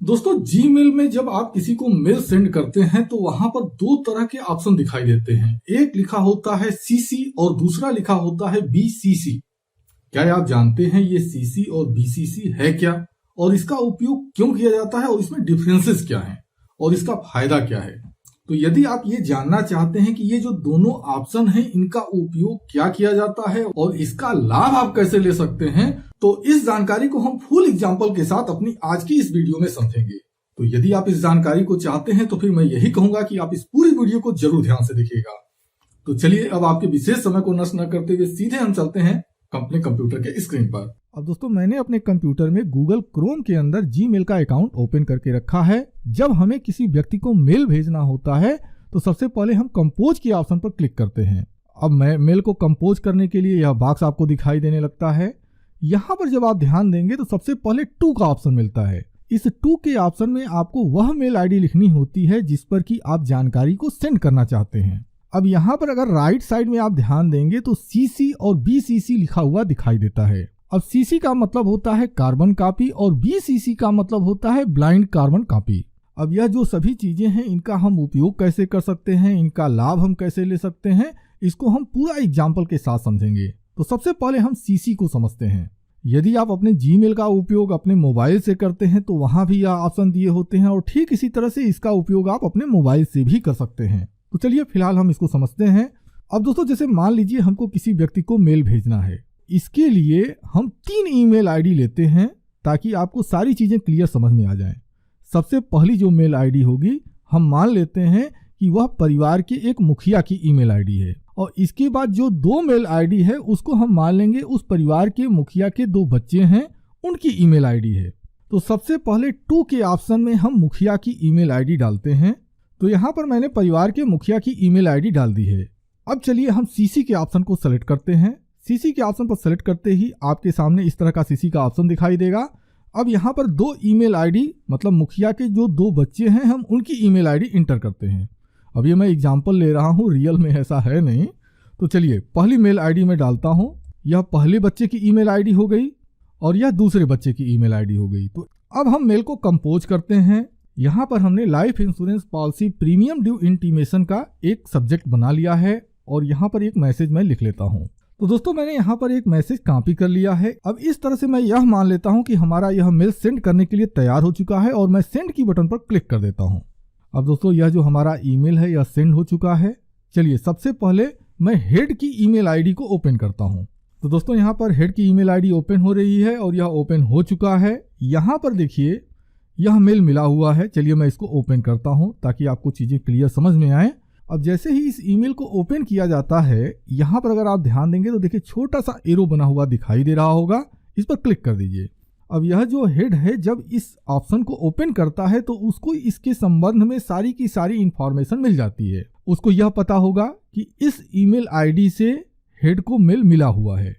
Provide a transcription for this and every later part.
दोस्तों जीमेल में जब आप किसी को मेल सेंड करते हैं तो वहां पर दो तरह के ऑप्शन दिखाई देते हैं। एक लिखा होता है सीसी और दूसरा लिखा होता है बीसीसी। क्या आप जानते हैं ये सीसी और बीसीसी है क्या और इसका उपयोग क्यों किया जाता है और इसमें डिफरेंसेस क्या हैं और इसका फायदा क्या है? तो यदि आप ये जानना चाहते हैं कि ये जो दोनों ऑप्शन हैं इनका उपयोग क्या किया जाता है और इसका लाभ आप कैसे ले सकते हैं, तो इस जानकारी को हम फुल एग्जांपल के साथ अपनी आज की इस वीडियो में समझेंगे। तो यदि आप इस जानकारी को चाहते हैं तो फिर मैं यही कहूंगा कि आप इस पूरी वीडियो को जरूर ध्यान से देखिएगा। तो चलिए अब आपके विशेष समय को नष्ट न करते हुए सीधे हम चलते हैं अपने कंप्यूटर के स्क्रीन पर। अब दोस्तों मैंने अपने कंप्यूटर में गूगल क्रोम के अंदर जीमेल का अकाउंट ओपन करके रखा है। जब हमें किसी व्यक्ति को मेल भेजना होता है तो सबसे पहले हम कंपोज के ऑप्शन पर क्लिक करते हैं। अब मेल को कंपोज करने के लिए यह बॉक्स आपको दिखाई देने लगता है। यहाँ पर जब आप ध्यान देंगे तो सबसे पहले टू का ऑप्शन मिलता है। इस टू के ऑप्शन में आपको वह मेल आईडी लिखनी होती है जिस पर कि आप जानकारी को सेंड करना चाहते हैं। अब यहाँ पर अगर राइट साइड में आप ध्यान देंगे तो सीसी और बीसीसी लिखा हुआ दिखाई देता है। अब सीसी का मतलब होता है कार्बन कॉपी और बीसीसी का मतलब होता है ब्लाइंड कार्बन कॉपी। अब यह जो सभी चीजें हैं इनका हम उपयोग कैसे कर सकते हैं, इनका लाभ हम कैसे ले सकते हैं, इसको हम पूरा एग्जाम्पल के साथ समझेंगे। तो सबसे पहले हम सीसी को समझते हैं। यदि आप अपने जीमेल का उपयोग अपने मोबाइल से करते हैं तो वहां भी यह ऑप्शन दिए होते हैं और ठीक इसी तरह से इसका उपयोग आप अपने मोबाइल से भी कर सकते हैं। तो चलिए फिलहाल हम इसको समझते हैं। अब दोस्तों जैसे मान लीजिए हमको किसी व्यक्ति को मेल भेजना है, इसके लिए हम 3 ईमेल आईडी लेते हैं ताकि आपको सारी चीजें क्लियर समझ में आ जाएं। सबसे पहली जो मेल आईडी होगी हम मान लेते हैं कि वह परिवार के एक मुखिया की ईमेल आईडी है और इसके बाद जो 2 मेल आईडी है उसको हम मान लेंगे उस परिवार के मुखिया के 2 बच्चे हैं उनकी ईमेल आईडी है। तो सबसे पहले 2 के ऑप्शन में हम मुखिया की ईमेल आईडी डालते हैं। तो यहाँ पर मैंने परिवार के मुखिया की ईमेल आईडी डाल दी है। अब चलिए हम सीसी के ऑप्शन को सेलेक्ट करते हैं। सीसी के ऑप्शन पर सेलेक्ट करते ही आपके सामने इस तरह का सीसी का ऑप्शन दिखाई देगा। अब यहाँ पर 2 ईमेल आईडी मतलब मुखिया के जो 2 बच्चे हैं हम उनकी ईमेल आईडी इंटर करते हैं। अब ये मैं एग्जांपल ले रहा हूँ, रियल में ऐसा है नहीं। तो चलिए पहली मेल आईडी में डालता हूँ। यह पहले बच्चे की ईमेल आईडी हो गई और यह दूसरे बच्चे की ईमेल आईडी हो गई। तो अब हम मेल को कंपोज करते हैं। यहाँ पर हमने life insurance policy premium due intimation का एक सब्जेक्ट बना लिया है और यहाँ पर एक मैसेज मैं लिख लेता हूँ। तो दोस्तों मैंने यहाँ पर एक मैसेज कॉपी कर लिया है। अब इस तरह से मैं यह मान लेता हूँ कि हमारा यह मेल सेंड करने के लिए तैयार हो चुका है और मैं सेंड की बटन पर क्लिक कर देता हूँ। अब दोस्तों यह जो हमारा ईमेल है यह सेंड हो चुका है। चलिए सबसे पहले मैं हेड की ईमेल आईडी को ओपन करता हूँ। तो दोस्तों यहाँ पर हेड की ईमेल आईडी ओपन हो रही है और यह ओपन हो चुका है। यहाँ पर देखिए यह मेल मिला हुआ है। चलिए मैं इसको ओपन करता हूँ ताकि आपको चीजें क्लियर समझ में आए। अब जैसे ही इस ईमेल को ओपन किया जाता है यहाँ पर अगर आप ध्यान देंगे तो देखिए छोटा सा एरो बना हुआ दिखाई दे रहा होगा, इस पर क्लिक कर दीजिए। अब यह जो हेड है जब इस ऑप्शन को ओपन करता है तो उसको इसके संबंध में सारी की सारी इंफॉर्मेशन मिल जाती है। उसको यह पता होगा कि इस ईमेल आईडी से हेड को मेल मिला हुआ है।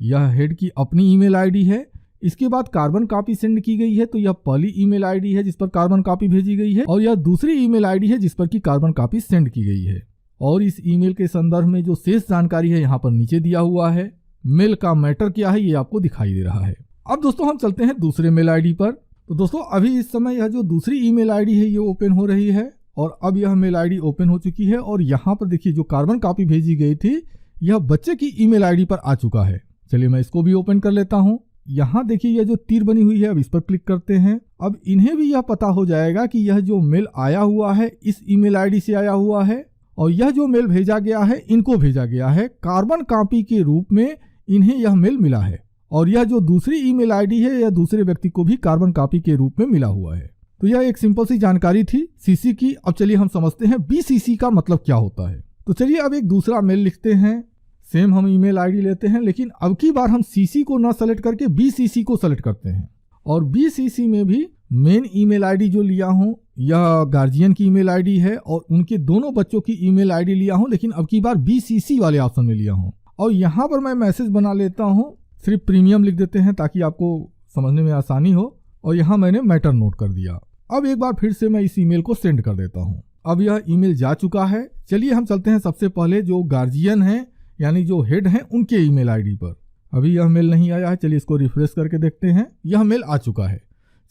यह हेड की अपनी ईमेल आईडी है। इसके बाद कार्बन कॉपी सेंड की गई है तो यह पहली ईमेल आईडी है जिस पर कार्बन कॉपी भेजी गई है और यह दूसरी ईमेल आईडी है जिस पर की कार्बन कॉपी सेंड की गई है। और इस ईमेल के संदर्भ में जो शेष जानकारी है यहाँ पर नीचे दिया हुआ है। मेल का मैटर क्या है ये आपको दिखाई दे रहा है। अब दोस्तों हम चलते हैं दूसरे मेल आईडी पर। तो दोस्तों अभी इस समय यह जो दूसरी ईमेल आईडी है ये ओपन हो रही है और अब यह मेल आईडी ओपन हो चुकी है और यहाँ पर देखिए जो कार्बन कॉपी भेजी गई थी यह बच्चे की ईमेल आईडी पर आ चुका है। चलिए मैं इसको भी ओपन कर लेता हूँ। यहाँ देखिए यह जो तीर बनी हुई है अब इस पर क्लिक करते हैं। अब इन्हें भी यह पता हो जाएगा कि यह जो मेल आया हुआ है इस ईमेल आईडी से आया हुआ है और यह जो मेल भेजा गया है इनको भेजा गया है कार्बन कॉपी के रूप में। इन्हें यह मेल मिला है और यह जो दूसरी ईमेल आईडी है यह दूसरे व्यक्ति को भी कार्बन कॉपी के रूप में मिला हुआ है। तो यह एक सिंपल सी जानकारी थी सीसी की। अब चलिए हम समझते हैं बीसीसी का मतलब क्या होता है। तो चलिए अब एक दूसरा मेल लिखते हैं। सेम हम ईमेल आईडी लेते हैं लेकिन अब की बार हम सीसी को ना सेलेक्ट करके बीसीसी को सेलेक्ट करते हैं और बीसीसी में भी मेन ईमेल आईडी जो लिया हूं यह गार्जियन की ईमेल आईडी है और उनके दोनों बच्चों की ईमेल आईडी लिया हूं लेकिन अब की बार बीसीसी वाले ऑप्शन में लिया हूं। और यहाँ पर मैं मैसेज बना लेता हूँ, सिर्फ प्रीमियम लिख देते हैं ताकि आपको समझने में आसानी हो। और यहाँ मैंने मैटर नोट कर दिया। अब एक बार फिर से मैं इस ईमेल को सेंड कर देता हूँ। अब यह ईमेल जा चुका है। चलिए हम चलते हैं सबसे पहले जो गार्जियन है यानी जो हेड हैं उनके ईमेल आईडी पर। अभी यह मेल नहीं आया है, चलिए इसको रिफ्रेश करके देखते हैं। यह मेल आ चुका है।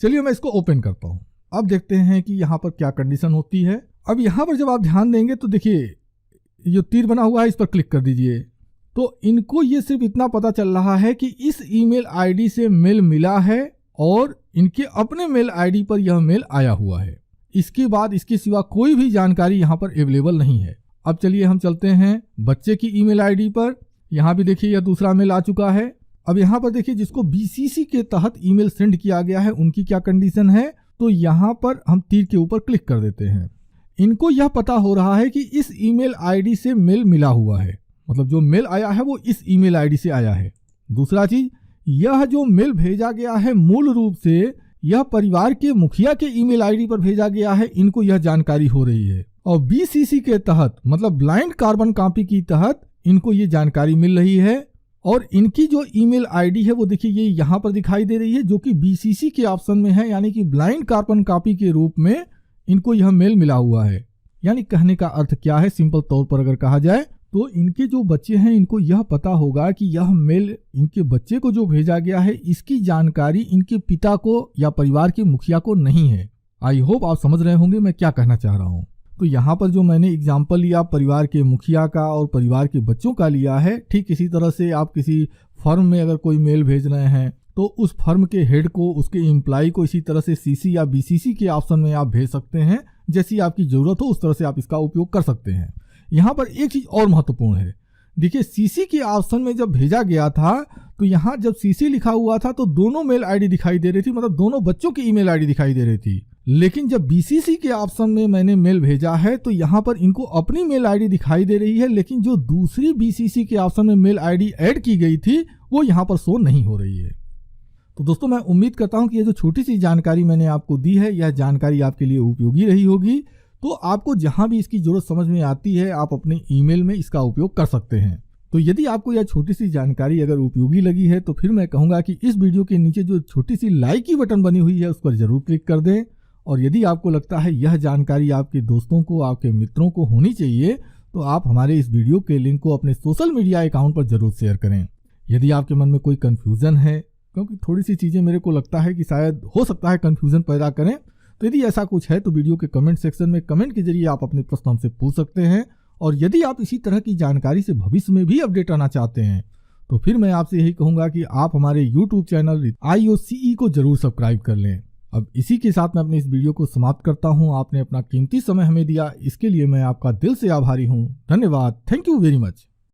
चलिए मैं इसको ओपन करता हूँ। अब देखते हैं कि यहाँ पर क्या कंडीशन होती है। अब यहाँ पर जब आप ध्यान देंगे तो देखिए ये तीर बना हुआ है, इस पर क्लिक कर दीजिए। तो इनको ये सिर्फ इतना पता चल रहा है कि इस ईमेल आईडी से मेल मिला है और इनके अपने मेल आईडी पर यह मेल आया हुआ है। इसके बाद इसके सिवा कोई भी जानकारी यहाँ पर अवेलेबल नहीं है। अब चलिए हम चलते हैं बच्चे की ईमेल आईडी पर। यहाँ भी देखिए यह दूसरा मेल आ चुका है। अब यहाँ पर देखिए जिसको बीसीसी के तहत ईमेल सेंड किया गया है उनकी क्या कंडीशन है। तो यहाँ पर हम तीर के ऊपर क्लिक कर देते हैं। इनको यह पता हो रहा है कि इस ईमेल आईडी से मेल मिला हुआ है, मतलब जो मेल आया है वो इस ईमेल आईडी से आया है। दूसरा चीज, यह जो मेल भेजा गया है मूल रूप से यह परिवार के मुखिया के ईमेल आईडी पर भेजा गया है, इनको यह जानकारी हो रही है। और बीसीसी के तहत मतलब ब्लाइंड कार्बन कॉपी की तहत इनको ये जानकारी मिल रही है। और इनकी जो ईमेल आईडी है वो देखिए ये यहाँ पर दिखाई दे रही है, जो कि बीसीसी के ऑप्शन में है, यानी कि ब्लाइंड कार्बन कॉपी के रूप में इनको यह मेल मिला हुआ है। यानी कहने का अर्थ क्या है, सिंपल तौर पर अगर कहा जाए तो इनके जो बच्चे हैं इनको यह पता होगा कि यह मेल इनके बच्चे को जो भेजा गया है इसकी जानकारी इनके पिता को या परिवार के मुखिया को नहीं है। आई होप आप समझ रहे होंगे मैं क्या कहना चाह रहा हूँ। तो यहाँ पर जो मैंने एग्जाम्पल लिया परिवार के मुखिया का और परिवार के बच्चों का लिया है, ठीक इसी तरह से आप किसी फर्म में अगर कोई मेल भेज रहे हैं तो उस फर्म के हेड को, उसके एम्प्लॉय को इसी तरह से सीसी या बीसीसी के ऑप्शन में आप भेज सकते हैं। जैसी आपकी जरूरत हो उस तरह से आप इसका उपयोग कर सकते हैं। यहाँ पर एक चीज और महत्वपूर्ण है, देखिए सीसी के ऑप्शन में जब भेजा गया था तो यहाँ जब सीसी लिखा हुआ था तो दोनों मेल आईडी दिखाई दे रही थी, मतलब दोनों बच्चों की ईमेल आईडी दिखाई दे रही थी। लेकिन जब बीसीसी के ऑप्शन में मैंने मेल भेजा है तो यहाँ पर इनको अपनी मेल आईडी दिखाई दे रही है, लेकिन जो दूसरी बीसीसी के ऑप्शन में मेल आईडी ऐड की गई थी वो यहाँ पर शो नहीं हो रही है। तो दोस्तों मैं उम्मीद करता हूँ कि ये जो छोटी सी जानकारी मैंने आपको दी है यह जानकारी आपके लिए उपयोगी रही होगी। तो आपको जहां भी इसकी जरूरत समझ में आती है आप अपने ईमेल में इसका उपयोग कर सकते हैं। तो यदि आपको यह छोटी सी जानकारी अगर उपयोगी लगी है तो फिर मैं कहूँगा कि इस वीडियो के नीचे जो छोटी सी लाइक की बटन बनी हुई है उस पर जरूर क्लिक कर दें। और यदि आपको लगता है यह जानकारी आपके दोस्तों को, आपके मित्रों को होनी चाहिए तो आप हमारे इस वीडियो के लिंक को अपने सोशल मीडिया अकाउंट पर जरूर शेयर करें। यदि आपके मन में कोई कन्फ्यूज़न है, क्योंकि थोड़ी सी चीज़ें मेरे को लगता है कि शायद हो सकता है कन्फ्यूज़न पैदा करें, तो यदि ऐसा कुछ है तो वीडियो के कमेंट सेक्शन में कमेंट के जरिए आप अपने प्रश्न हमसे पूछ सकते हैं। और यदि आप इसी तरह की जानकारी से भविष्य में भी अपडेट आना चाहते हैं तो फिर मैं आपसे यही कहूँगा कि आप हमारे यूट्यूब चैनल IOCE को जरूर सब्सक्राइब कर लें। अब इसी के साथ मैं अपने इस वीडियो को समाप्त करता हूँ। आपने अपना कीमती समय हमें दिया, इसके लिए मैं आपका दिल से आभारी हूँ। धन्यवाद। Thank you very much.